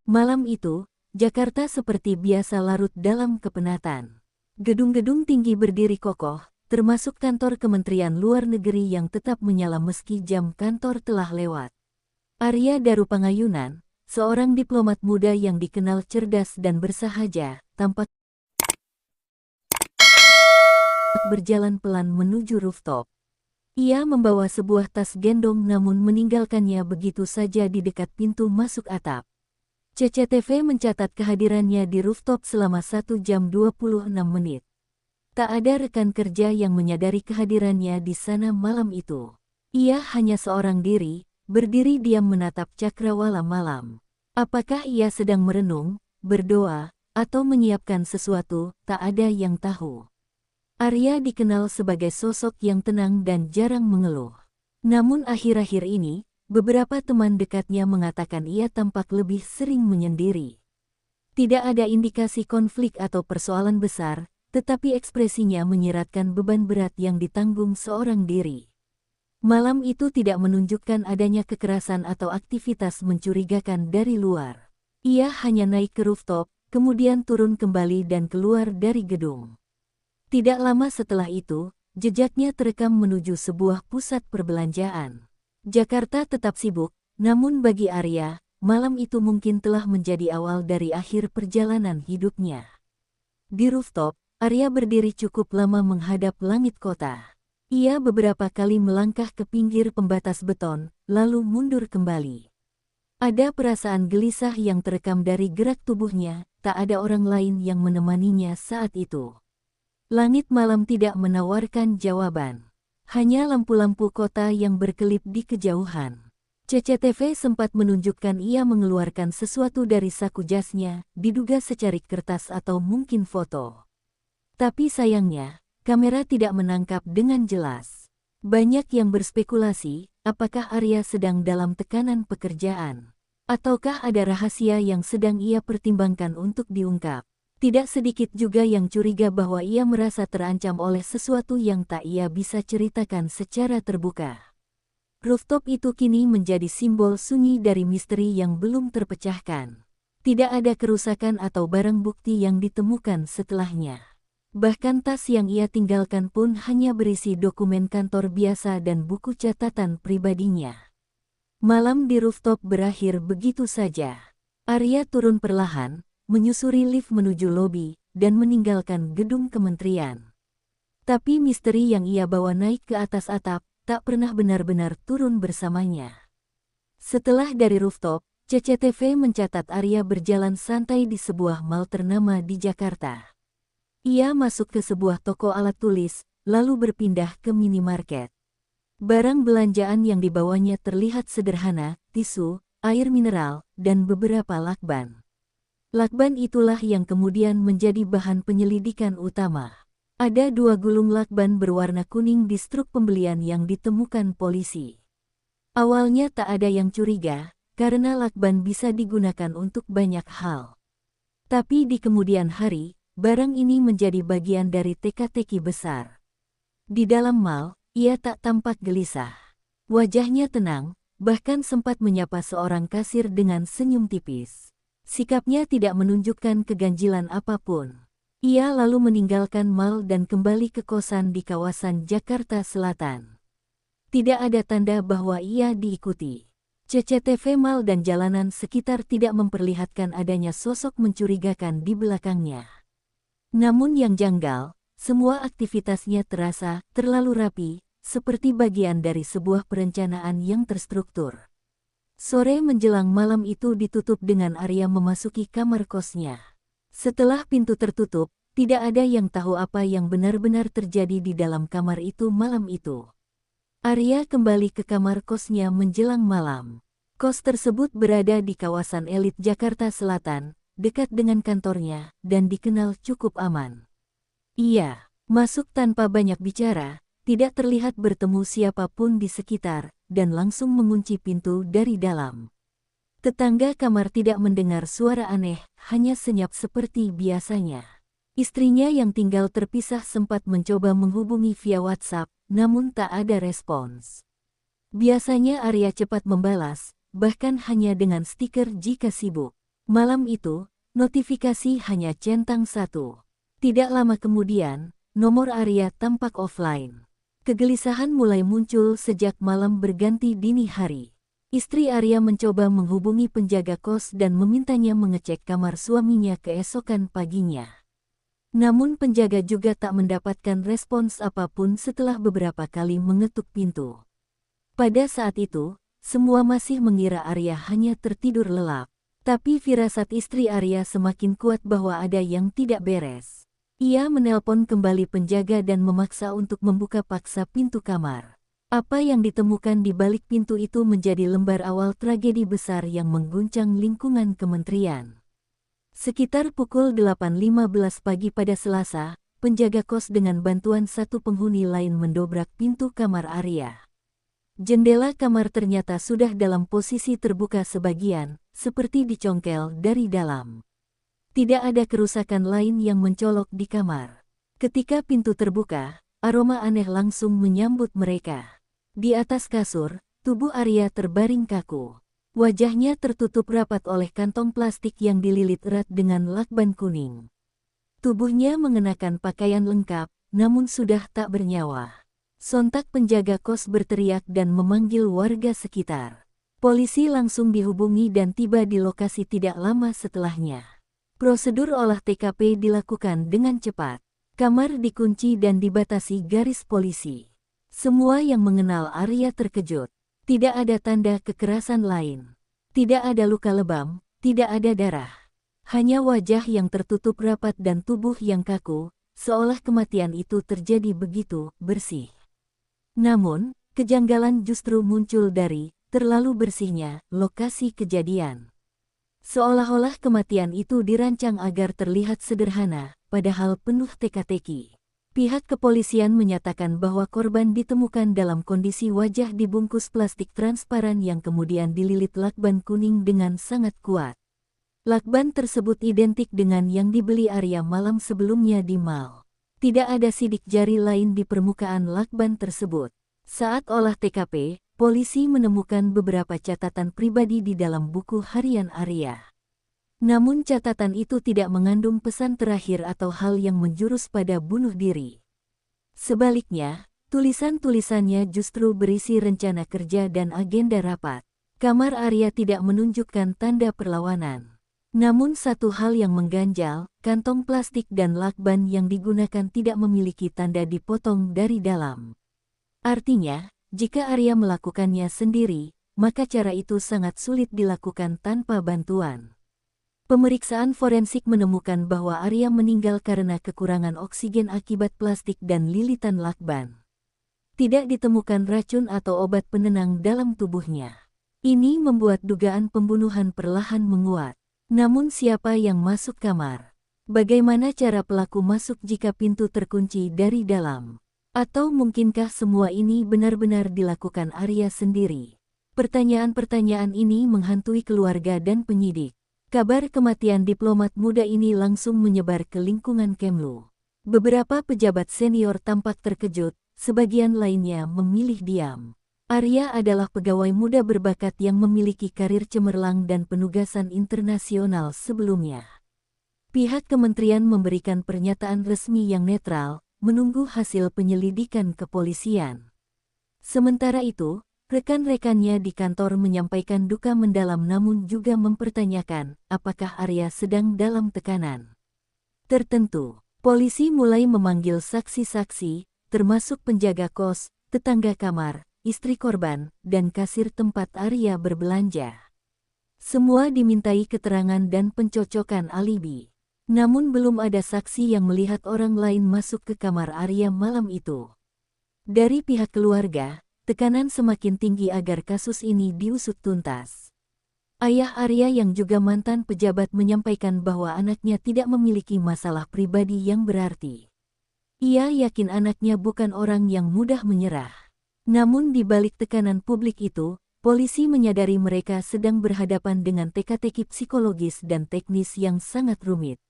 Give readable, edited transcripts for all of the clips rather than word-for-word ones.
Malam itu, Jakarta seperti biasa larut dalam kepenatan. Gedung-gedung tinggi berdiri kokoh, termasuk kantor Kementerian Luar Negeri yang tetap menyala meski jam kantor telah lewat. Arya Darupangayunan, seorang diplomat muda yang dikenal cerdas dan bersahaja, tampak berjalan pelan menuju rooftop. Ia membawa sebuah tas gendong namun meninggalkannya begitu saja di dekat pintu masuk atap. CCTV mencatat kehadirannya di rooftop selama 1 jam 26 menit. Tak ada rekan kerja yang menyadari kehadirannya di sana malam itu. Ia hanya seorang diri, berdiri diam menatap cakrawala malam. Apakah ia sedang merenung, berdoa, atau menyiapkan sesuatu, tak ada yang tahu. Arya dikenal sebagai sosok yang tenang dan jarang mengeluh. Namun akhir-akhir ini, beberapa teman dekatnya mengatakan ia tampak lebih sering menyendiri. Tidak ada indikasi konflik atau persoalan besar, tetapi ekspresinya menyiratkan beban berat yang ditanggung seorang diri. Malam itu tidak menunjukkan adanya kekerasan atau aktivitas mencurigakan dari luar. Ia hanya naik ke rooftop, kemudian turun kembali dan keluar dari gedung. Tidak lama setelah itu, jejaknya terekam menuju sebuah pusat perbelanjaan. Jakarta tetap sibuk, namun bagi Arya, malam itu mungkin telah menjadi awal dari akhir perjalanan hidupnya. Di rooftop, Arya berdiri cukup lama menghadap langit kota. Ia beberapa kali melangkah ke pinggir pembatas beton, lalu mundur kembali. Ada perasaan gelisah yang terekam dari gerak tubuhnya, tak ada orang lain yang menemaninya saat itu. Langit malam tidak menawarkan jawaban. Hanya lampu-lampu kota yang berkelip di kejauhan. CCTV sempat menunjukkan ia mengeluarkan sesuatu dari saku jasnya, diduga secarik kertas atau mungkin foto. Tapi sayangnya, kamera tidak menangkap dengan jelas. Banyak yang berspekulasi, apakah Arya sedang dalam tekanan pekerjaan? Ataukah ada rahasia yang sedang ia pertimbangkan untuk diungkap? Tidak sedikit juga yang curiga bahwa ia merasa terancam oleh sesuatu yang tak ia bisa ceritakan secara terbuka. Rooftop itu kini menjadi simbol sunyi dari misteri yang belum terpecahkan. Tidak ada kerusakan atau barang bukti yang ditemukan setelahnya. Bahkan tas yang ia tinggalkan pun hanya berisi dokumen kantor biasa dan buku catatan pribadinya. Malam di rooftop berakhir begitu saja. Arya turun perlahan, menyusuri lift menuju lobi, dan meninggalkan gedung kementerian. Tapi misteri yang ia bawa naik ke atas atap, tak pernah benar-benar turun bersamanya. Setelah dari rooftop, CCTV mencatat Arya berjalan santai di sebuah mall ternama di Jakarta. Ia masuk ke sebuah toko alat tulis, lalu berpindah ke minimarket. Barang belanjaan yang dibawanya terlihat sederhana, tisu, air mineral, dan beberapa lakban. Lakban itulah yang kemudian menjadi bahan penyelidikan utama. Ada 2 gulung lakban berwarna kuning di struk pembelian yang ditemukan polisi. Awalnya tak ada yang curiga, karena lakban bisa digunakan untuk banyak hal. Tapi di kemudian hari, barang ini menjadi bagian dari teka-teki besar. Di dalam mall, ia tak tampak gelisah. Wajahnya tenang, bahkan sempat menyapa seorang kasir dengan senyum tipis. Sikapnya tidak menunjukkan keganjilan apapun. Ia lalu meninggalkan mall dan kembali ke kosan di kawasan Jakarta Selatan. Tidak ada tanda bahwa ia diikuti. CCTV mall dan jalanan sekitar tidak memperlihatkan adanya sosok mencurigakan di belakangnya. Namun yang janggal, semua aktivitasnya terasa terlalu rapi, seperti bagian dari sebuah perencanaan yang terstruktur. Sore menjelang malam itu ditutup dengan Arya memasuki kamar kosnya. Setelah pintu tertutup, tidak ada yang tahu apa yang benar-benar terjadi di dalam kamar itu malam itu. Arya kembali ke kamar kosnya menjelang malam. Kos tersebut berada di kawasan elit Jakarta Selatan, dekat dengan kantornya, dan dikenal cukup aman. Ia masuk tanpa banyak bicara, tidak terlihat bertemu siapapun di sekitar, dan langsung mengunci pintu dari dalam. Tetangga kamar tidak mendengar suara aneh, hanya senyap seperti biasanya. Istrinya yang tinggal terpisah sempat mencoba menghubungi via WhatsApp, namun tak ada respons. Biasanya Arya cepat membalas, bahkan hanya dengan stiker jika sibuk. Malam itu, notifikasi hanya centang satu. Tidak lama kemudian, nomor Arya tampak offline. Kegelisahan mulai muncul sejak malam berganti dini hari. Istri Arya mencoba menghubungi penjaga kos dan memintanya mengecek kamar suaminya keesokan paginya. Namun penjaga juga tak mendapatkan respons apapun setelah beberapa kali mengetuk pintu. Pada saat itu, semua masih mengira Arya hanya tertidur lelap. Tapi firasat istri Arya semakin kuat bahwa ada yang tidak beres. Ia menelpon kembali penjaga dan memaksa untuk membuka paksa pintu kamar. Apa yang ditemukan di balik pintu itu menjadi lembar awal tragedi besar yang mengguncang lingkungan kementerian. Sekitar pukul 8.15 pagi pada Selasa, penjaga kos dengan bantuan satu penghuni lain mendobrak pintu kamar Arya. Jendela kamar ternyata sudah dalam posisi terbuka sebagian, seperti dicongkel dari dalam. Tidak ada kerusakan lain yang mencolok di kamar. Ketika pintu terbuka, aroma aneh langsung menyambut mereka. Di atas kasur, tubuh Arya terbaring kaku. Wajahnya tertutup rapat oleh kantong plastik yang dililit erat dengan lakban kuning. Tubuhnya mengenakan pakaian lengkap, namun sudah tak bernyawa. Sontak penjaga kos berteriak dan memanggil warga sekitar. Polisi langsung dihubungi dan tiba di lokasi tidak lama setelahnya. Prosedur olah TKP dilakukan dengan cepat. Kamar dikunci dan dibatasi garis polisi. Semua yang mengenal Arya terkejut. Tidak ada tanda kekerasan lain. Tidak ada luka lebam, tidak ada darah. Hanya wajah yang tertutup rapat dan tubuh yang kaku, seolah kematian itu terjadi begitu bersih. Namun, kejanggalan justru muncul dari terlalu bersihnya lokasi kejadian. Seolah-olah kematian itu dirancang agar terlihat sederhana, padahal penuh teka-teki. Pihak kepolisian menyatakan bahwa korban ditemukan dalam kondisi wajah dibungkus plastik transparan yang kemudian dililit lakban kuning dengan sangat kuat. Lakban tersebut identik dengan yang dibeli Arya malam sebelumnya di mal. Tidak ada sidik jari lain di permukaan lakban tersebut. Saat olah TKP, polisi menemukan beberapa catatan pribadi di dalam buku harian Arya. Namun catatan itu tidak mengandung pesan terakhir atau hal yang menjurus pada bunuh diri. Sebaliknya, tulisan-tulisannya justru berisi rencana kerja dan agenda rapat. Kamar Arya tidak menunjukkan tanda perlawanan. Namun satu hal yang mengganjal, kantong plastik dan lakban yang digunakan tidak memiliki tanda dipotong dari dalam. Artinya, jika Arya melakukannya sendiri, maka cara itu sangat sulit dilakukan tanpa bantuan. Pemeriksaan forensik menemukan bahwa Arya meninggal karena kekurangan oksigen akibat plastik dan lilitan lakban. Tidak ditemukan racun atau obat penenang dalam tubuhnya. Ini membuat dugaan pembunuhan perlahan menguat. Namun siapa yang masuk kamar? Bagaimana cara pelaku masuk jika pintu terkunci dari dalam? Atau mungkinkah semua ini benar-benar dilakukan Arya sendiri? Pertanyaan-pertanyaan ini menghantui keluarga dan penyidik. Kabar kematian diplomat muda ini langsung menyebar ke lingkungan Kemlu. Beberapa pejabat senior tampak terkejut, sebagian lainnya memilih diam. Arya adalah pegawai muda berbakat yang memiliki karir cemerlang dan penugasan internasional sebelumnya. Pihak kementerian memberikan pernyataan resmi yang netral, menunggu hasil penyelidikan kepolisian. Sementara itu, rekan-rekannya di kantor menyampaikan duka mendalam namun juga mempertanyakan apakah Arya sedang dalam tekanan tertentu. Polisi mulai memanggil saksi-saksi, termasuk penjaga kos, tetangga kamar, istri korban, dan kasir tempat Arya berbelanja. Semua dimintai keterangan dan pencocokan alibi. Namun belum ada saksi yang melihat orang lain masuk ke kamar Arya malam itu. Dari pihak keluarga, tekanan semakin tinggi agar kasus ini diusut tuntas. Ayah Arya yang juga mantan pejabat menyampaikan bahwa anaknya tidak memiliki masalah pribadi yang berarti. Ia yakin anaknya bukan orang yang mudah menyerah. Namun di balik tekanan publik itu, polisi menyadari mereka sedang berhadapan dengan teka-teki psikologis dan teknis yang sangat rumit.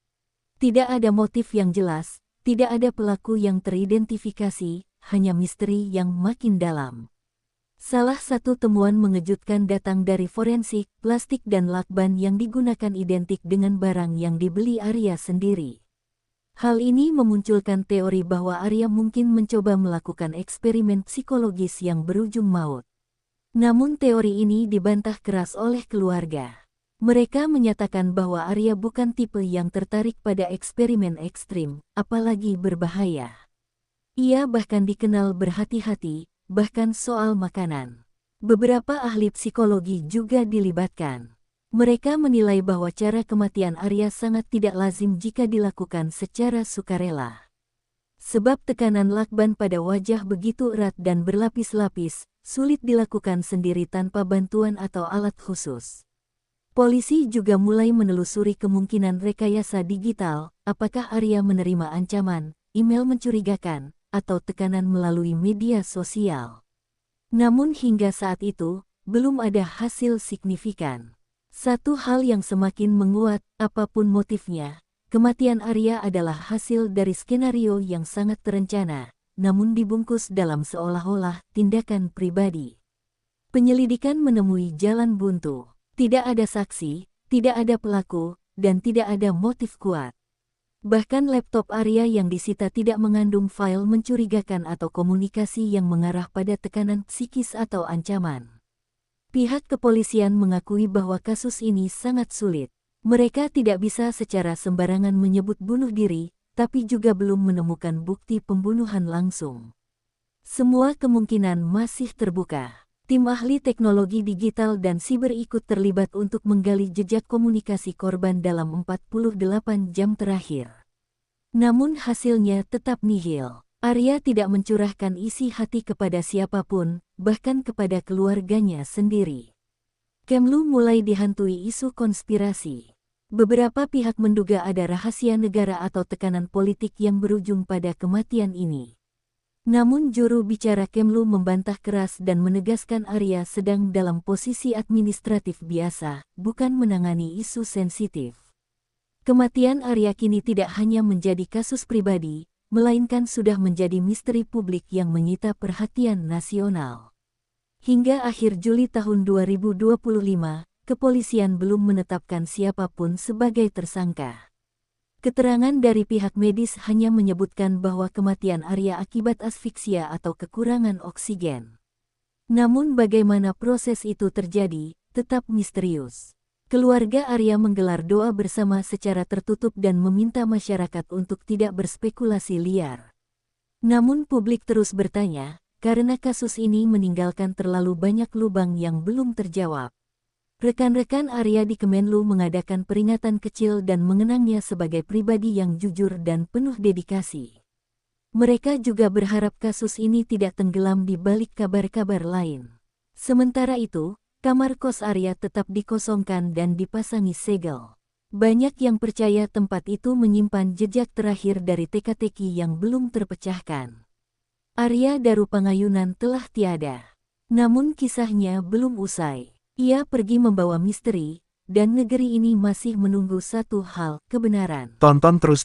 Tidak ada motif yang jelas, tidak ada pelaku yang teridentifikasi, hanya misteri yang makin dalam. Salah satu temuan mengejutkan datang dari forensik, plastik dan lakban yang digunakan identik dengan barang yang dibeli Arya sendiri. Hal ini memunculkan teori bahwa Arya mungkin mencoba melakukan eksperimen psikologis yang berujung maut. Namun teori ini dibantah keras oleh keluarga. Mereka menyatakan bahwa Arya bukan tipe yang tertarik pada eksperimen ekstrim, apalagi berbahaya. Ia bahkan dikenal berhati-hati, bahkan soal makanan. Beberapa ahli psikologi juga dilibatkan. Mereka menilai bahwa cara kematian Arya sangat tidak lazim jika dilakukan secara sukarela. Sebab tekanan lakban pada wajah begitu erat dan berlapis-lapis, sulit dilakukan sendiri tanpa bantuan atau alat khusus. Polisi juga mulai menelusuri kemungkinan rekayasa digital, apakah Arya menerima ancaman, email mencurigakan, atau tekanan melalui media sosial. Namun hingga saat itu, belum ada hasil signifikan. Satu hal yang semakin menguat, apapun motifnya, kematian Arya adalah hasil dari skenario yang sangat terencana, namun dibungkus dalam seolah-olah tindakan pribadi. Penyelidikan menemui jalan buntu. Tidak ada saksi, tidak ada pelaku, dan tidak ada motif kuat. Bahkan laptop Arya yang disita tidak mengandung file mencurigakan atau komunikasi yang mengarah pada tekanan psikis atau ancaman. Pihak kepolisian mengakui bahwa kasus ini sangat sulit. Mereka tidak bisa secara sembarangan menyebut bunuh diri, tapi juga belum menemukan bukti pembunuhan langsung. Semua kemungkinan masih terbuka. Tim ahli teknologi digital dan siber ikut terlibat untuk menggali jejak komunikasi korban dalam 48 jam terakhir. Namun hasilnya tetap nihil. Arya tidak mencurahkan isi hati kepada siapapun, bahkan kepada keluarganya sendiri. Kemlu mulai dihantui isu konspirasi. Beberapa pihak menduga ada rahasia negara atau tekanan politik yang berujung pada kematian ini. Namun juru bicara Kemlu membantah keras dan menegaskan Arya sedang dalam posisi administratif biasa, bukan menangani isu sensitif. Kematian Arya kini tidak hanya menjadi kasus pribadi, melainkan sudah menjadi misteri publik yang menyita perhatian nasional. Hingga akhir Juli tahun 2025, kepolisian belum menetapkan siapapun sebagai tersangka. Keterangan dari pihak medis hanya menyebutkan bahwa kematian Arya akibat asfiksia atau kekurangan oksigen. Namun bagaimana proses itu terjadi, tetap misterius. Keluarga Arya menggelar doa bersama secara tertutup dan meminta masyarakat untuk tidak berspekulasi liar. Namun publik terus bertanya, karena kasus ini meninggalkan terlalu banyak lubang yang belum terjawab. Rekan-rekan Arya di Kemenlu mengadakan peringatan kecil dan mengenangnya sebagai pribadi yang jujur dan penuh dedikasi. Mereka juga berharap kasus ini tidak tenggelam di balik kabar-kabar lain. Sementara itu, kamar kos Arya tetap dikosongkan dan dipasangi segel. Banyak yang percaya tempat itu menyimpan jejak terakhir dari teka-teki yang belum terpecahkan. Arya Darupangayunan telah tiada. Namun kisahnya belum usai. Ia pergi membawa misteri, dan negeri ini masih menunggu satu hal, kebenaran. Tonton terus